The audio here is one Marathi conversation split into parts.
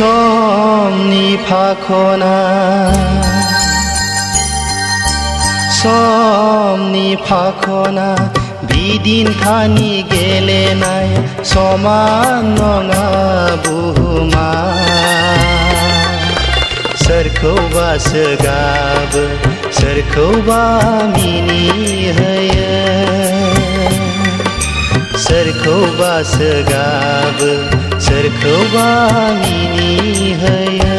समनि फाखना समनि फाखना बिदिन्थानि गेलेनाय समान नङा बुहुमा सोरखौबासो गाबो सोरखौबा मिनिहोयो सोरखौबासो गाबो सोरखौबा मिनिहोयो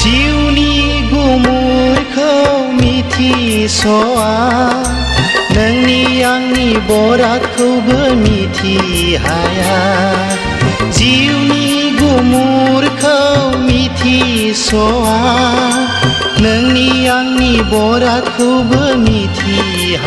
जिउनि गुमुरखौ मिथिस'आ नोंनि आंनि बरादखौबो मिथिहाया जिउनि गुमुरखौ मिथिस'आ नोंनि आंनि बरादखौबो मिथिहाया